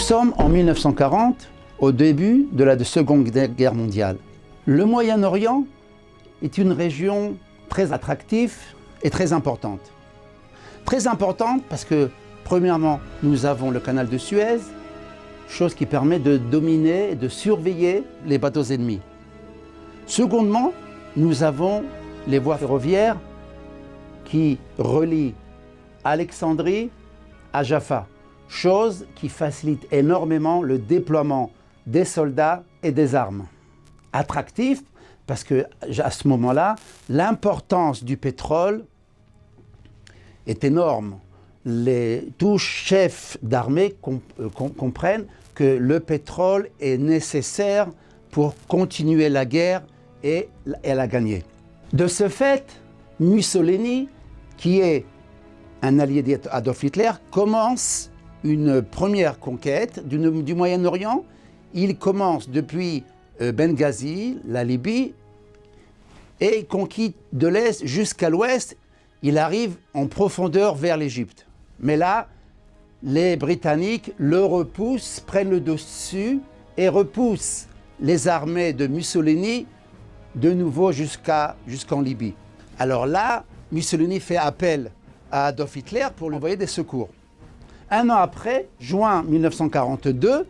sommes en 1940, au début de la Seconde Guerre mondiale. Le Moyen-Orient est une région très attractive et très importante. Très importante parce que, premièrement, nous avons le canal de Suez, chose qui permet de dominer et de surveiller les bateaux ennemis. Secondement, nous avons les voies ferroviaires qui relient Alexandrie à Jaffa, chose qui facilite énormément le déploiement des soldats et des armes. Attractif parce que à ce moment-là, l'importance du pétrole est énorme. Tous chefs d'armée comprennent que le pétrole est nécessaire pour continuer la guerre et la gagner. De ce fait, Mussolini, qui est un allié d'Adolf Hitler, commence une première conquête du Moyen-Orient. Il commence depuis Benghazi, la Libye, et conquit de l'Est jusqu'à l'Ouest. Il arrive en profondeur vers l'Égypte. Mais là, les Britanniques le repoussent, prennent le dessus et repoussent les armées de Mussolini de nouveau jusqu'en Libye. Alors là, Mussolini fait appel à Adolf Hitler pour lui envoyer des secours. Un an après, juin 1942,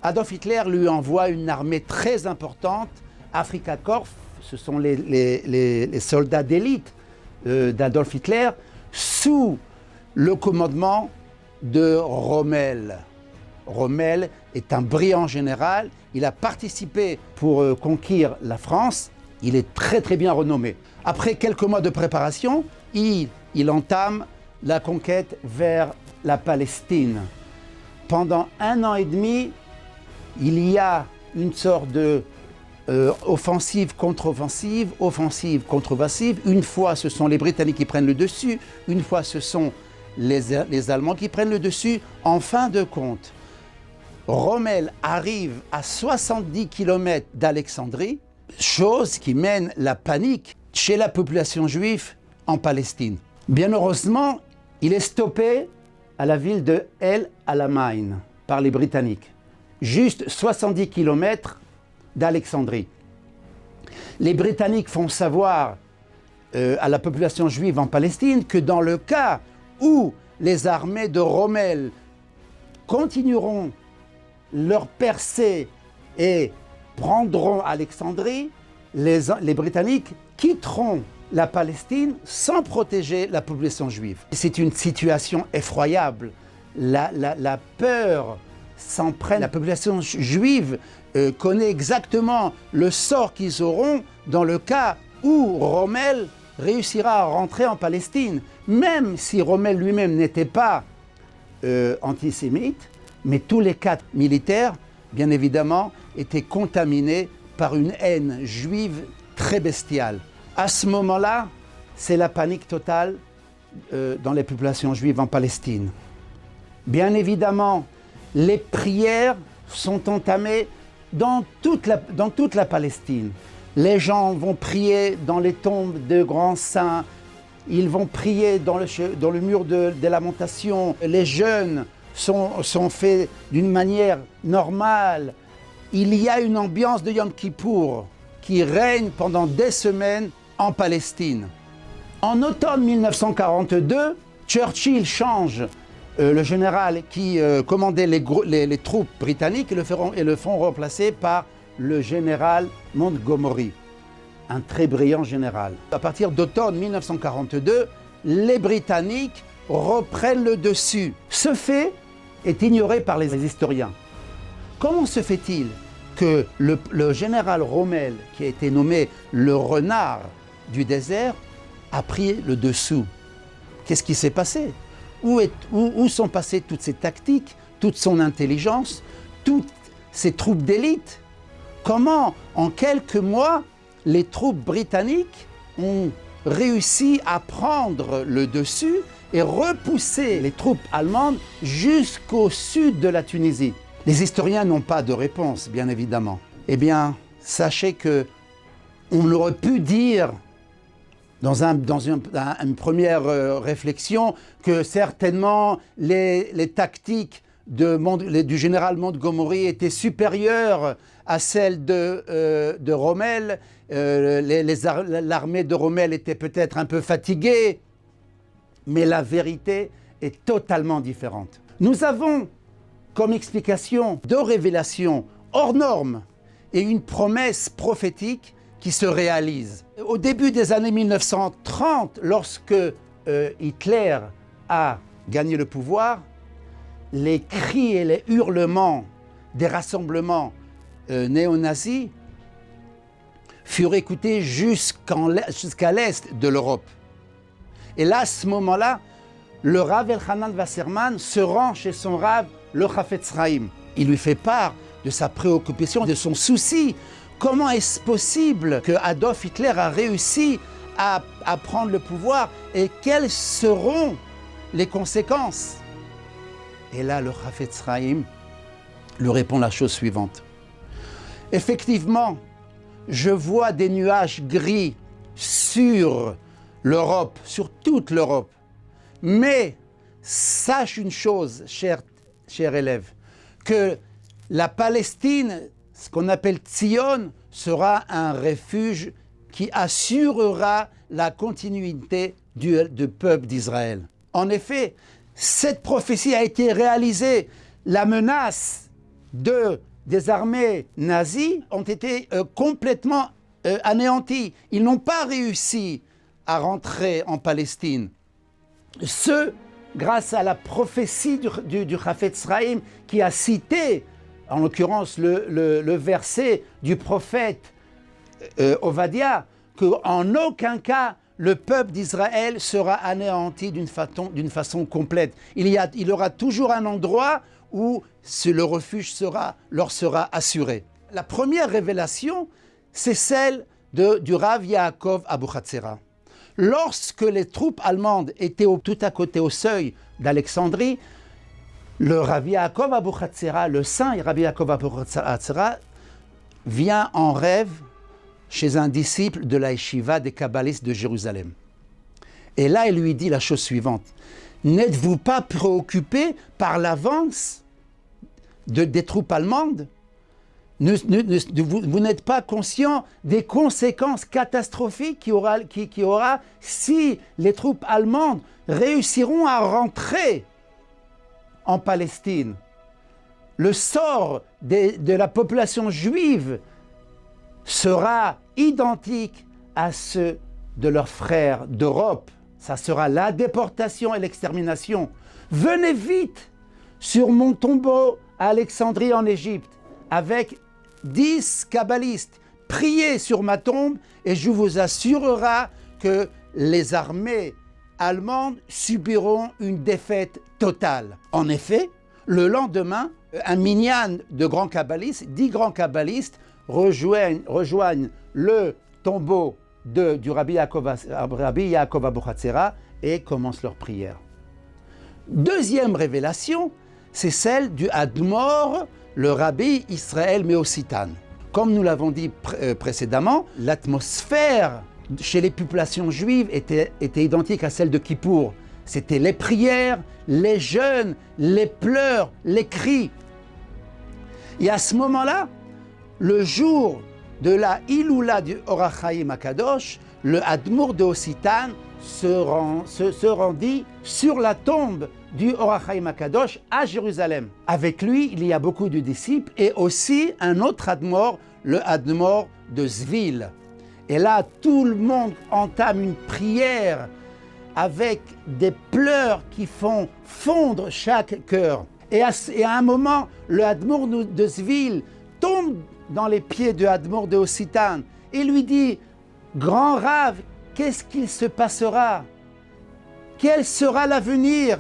Adolf Hitler lui envoie une armée très importante, Afrika Korps, ce sont les soldats d'élite d'Adolf Hitler, sous le commandement de Rommel. Rommel est un brillant général, il a participé pour conquérir la France, il est très très bien renommé. Après quelques mois de préparation, il entame la conquête vers la Palestine. Pendant 1 an et demi, il y a une sorte de offensive contre-offensive, offensive contre-offensive. Une fois, ce sont les Britanniques qui prennent le dessus, une fois, ce sont les Allemands qui prennent le dessus. En fin de compte, Rommel arrive à 70 km d'Alexandrie, chose qui mène la panique chez la population juive en Palestine. Bien heureusement, il est stoppé à la ville de El Alamein par les Britanniques, juste 70 km d'Alexandrie. Les Britanniques font savoir à la population juive en Palestine que dans le cas où les armées de Rommel continueront leur percée et prendront Alexandrie, les Britanniques quitteront la Palestine sans protéger la population juive. C'est une situation effroyable. La peur s'emprunte. La population juive connaît exactement le sort qu'ils auront dans le cas où Rommel réussira à rentrer en Palestine. Même si Rommel lui-même n'était pas antisémite, mais tous les 4 militaires, bien évidemment, étaient contaminés par une haine juive très bestiale. À ce moment-là, c'est la panique totale dans les populations juives en Palestine. Bien évidemment, les prières sont entamées dans toute la Palestine. Les gens vont prier dans les tombes de grands saints, ils vont prier dans le mur des lamentations. Les jeûnes sont faits d'une manière normale. Il y a une ambiance de Yom Kippour qui règne pendant des semaines en Palestine. En automne 1942, Churchill change le général qui commandait les troupes britanniques et le font remplacer par le général Montgomery, un très brillant général. À partir d'automne 1942, les Britanniques reprennent le dessus. Ce fait est ignoré par les historiens. Comment se fait-il que le général Rommel, qui a été nommé le renard du désert, a pris le dessous? Qu'est-ce qui s'est passé? Où sont passées toutes ces tactiques, toute son intelligence, toutes ces troupes d'élite? Comment, en quelques mois, les troupes britanniques ont réussi à prendre le dessus et repousser les troupes allemandes jusqu'au sud de la Tunisie? Les historiens n'ont pas de réponse, bien évidemment. Eh bien, sachez que on aurait pu dire dans une première réflexion que certainement les tactiques du général Montgomery était supérieure à celle de Rommel. L'armée de Rommel était peut-être un peu fatiguée, mais la vérité est totalement différente. Nous avons comme explication deux révélations hors normes et une promesse prophétique qui se réalise. Au début des années 1930, lorsque Hitler a gagné le pouvoir, les cris et les hurlements des rassemblements néo-nazis furent écoutés jusqu'à l'est de l'Europe. Et là, à ce moment-là, le Rav Elchanan Wasserman se rend chez son Rav, le Chafetz Chaim. Il lui fait part de sa préoccupation, de son souci. Comment est-ce possible que Adolf Hitler a réussi à prendre le pouvoir et quelles seront les conséquences? Et là, le Chafetz Chaim lui répond la chose suivante. Effectivement, je vois des nuages gris sur l'Europe, sur toute l'Europe. Mais sache une chose, cher élève, que la Palestine, ce qu'on appelle Tzion, sera un refuge qui assurera la continuité du peuple d'Israël. En effet, cette prophétie a été réalisée. La menace des armées nazies ont été complètement anéanties. Ils n'ont pas réussi à rentrer en Palestine. Ce, grâce à la prophétie du Chafetz Chaim qui a cité, en l'occurrence le verset du prophète Ovadia, qu'en aucun cas le peuple d'Israël sera anéanti d'une façon complète. Il y aura toujours un endroit où le refuge leur sera assuré. La première révélation, c'est celle du Rav Yaakov Abuchatzera. Lorsque les troupes allemandes étaient tout à côté au seuil d'Alexandrie, le Rav Yaakov Abuchatzera, le saint Rabbi Yaakov Abuchatzera, vient en rêve chez un disciple de la yeshiva des kabbalistes de Jérusalem. Et là, il lui dit la chose suivante. N'êtes-vous pas préoccupé par l'avance des troupes allemandes? Vous n'êtes pas conscient des conséquences catastrophiques qu'il y aura si les troupes allemandes réussiront à rentrer en Palestine. Le sort de la population juive sera identique à ceux de leurs frères d'Europe. Ça sera la déportation et l'extermination. Venez vite sur mon tombeau à Alexandrie en Égypte avec 10 kabbalistes. Priez sur ma tombe et je vous assurerai que les armées allemandes subiront une défaite totale. En effet, le lendemain, un minyan de grands kabbalistes, 10 grands kabbalistes, rejoignent le tombeau du Rabbi Yaakov Abuchatzera et commencent leur prière. Deuxième révélation, c'est celle du Admor, le Rabbi Israël Meositan. Comme nous l'avons dit précédemment, l'atmosphère chez les populations juives était identique à celle de Kippour. C'était les prières, les jeûnes, les pleurs, les cris. Et à ce moment-là, le jour de la Iloula du Or HaChaim HaKadosh, le Admour de Ositan se rendit sur la tombe du Or HaChaim HaKadosh à Jérusalem. Avec lui, il y a beaucoup de disciples et aussi un autre Admor, le Admor de Zvil. Et là, tout le monde entame une prière avec des pleurs qui font fondre chaque cœur. Et à un moment, le Admor de Zvil tombe dans les pieds de Admor de Ositan et lui dit « Grand Rav, qu'est-ce qu'il se passera? Quel sera l'avenir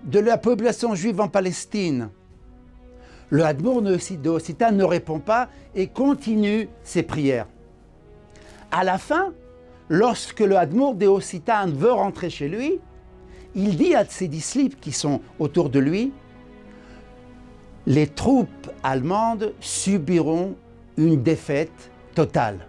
de la population juive en Palestine ?» Le Admor de Ositan ne répond pas et continue ses prières. À la fin, lorsque le Admor de Ositan veut rentrer chez lui, il dit à ses disciples qui sont autour de lui, les troupes allemandes subiront une défaite totale.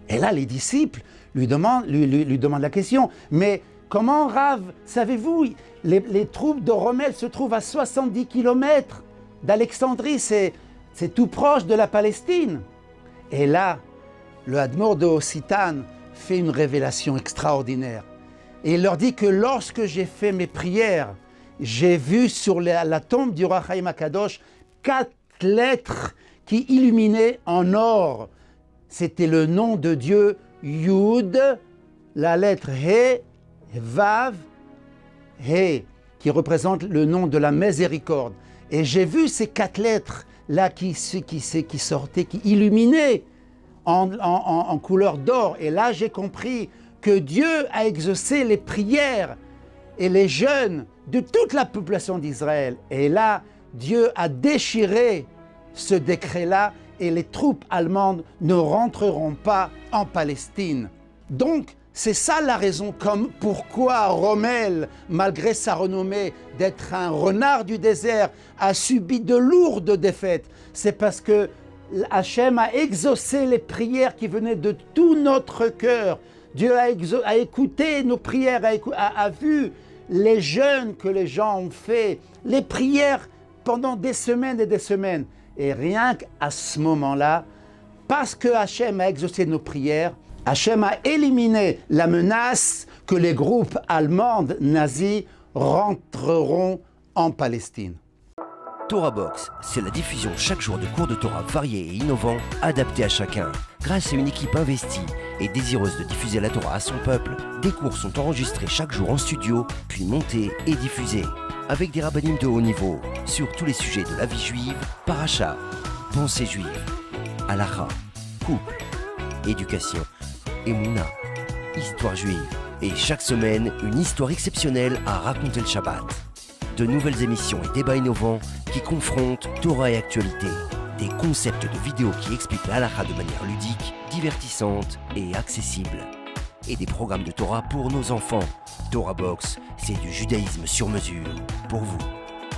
Et là, les disciples lui demandent la question, mais Comment Rav, savez-vous, les troupes de Rommel se trouvent à 70 km d'Alexandrie, c'est tout proche de la Palestine. Et là, le Hadmour de Ocitane fait une révélation extraordinaire. Et il leur dit que lorsque j'ai fait mes prières, j'ai vu sur la tombe du Roi Chaim HaKadosh 4 lettres qui illuminaient en or. C'était le nom de Dieu Yud, la lettre He, Vav, He, qui représente le nom de la miséricorde. Et j'ai vu ces 4 lettres-là qui sortaient, qui illuminaient en couleur d'or. Et là, j'ai compris que Dieu a exaucé les prières et les jeûnes de toute la population d'Israël. Et là, Dieu a déchiré ce décret-là et les troupes allemandes ne rentreront pas en Palestine. Donc, c'est ça la raison pourquoi Rommel, malgré sa renommée d'être un renard du désert, a subi de lourdes défaites. C'est parce que Hachem a exaucé les prières qui venaient de tout notre cœur. Dieu a écouté nos prières, a vu les jeûnes que les gens ont fait, les prières pendant des semaines et des semaines. Et rien qu'à ce moment-là, parce que Hachem a exaucé nos prières, Hachem a éliminé la menace que les groupes allemands nazis rentreront en Palestine. Torah Box, c'est la diffusion chaque jour de cours de Torah variés et innovants, adaptés à chacun. Grâce à une équipe investie et désireuse de diffuser la Torah à son peuple, des cours sont enregistrés chaque jour en studio, puis montés et diffusés. Avec des rabbinim de haut niveau, sur tous les sujets de la vie juive, paracha, pensée juive, halakha, couple, éducation, émouna, histoire juive. Et chaque semaine, une histoire exceptionnelle à raconter le Shabbat. De nouvelles émissions et débats innovants qui confrontent Torah et actualité. Des concepts de vidéos qui expliquent la halakha de manière ludique, divertissante et accessible. Et des programmes de Torah pour nos enfants. Torah Box, c'est du judaïsme sur mesure pour vous.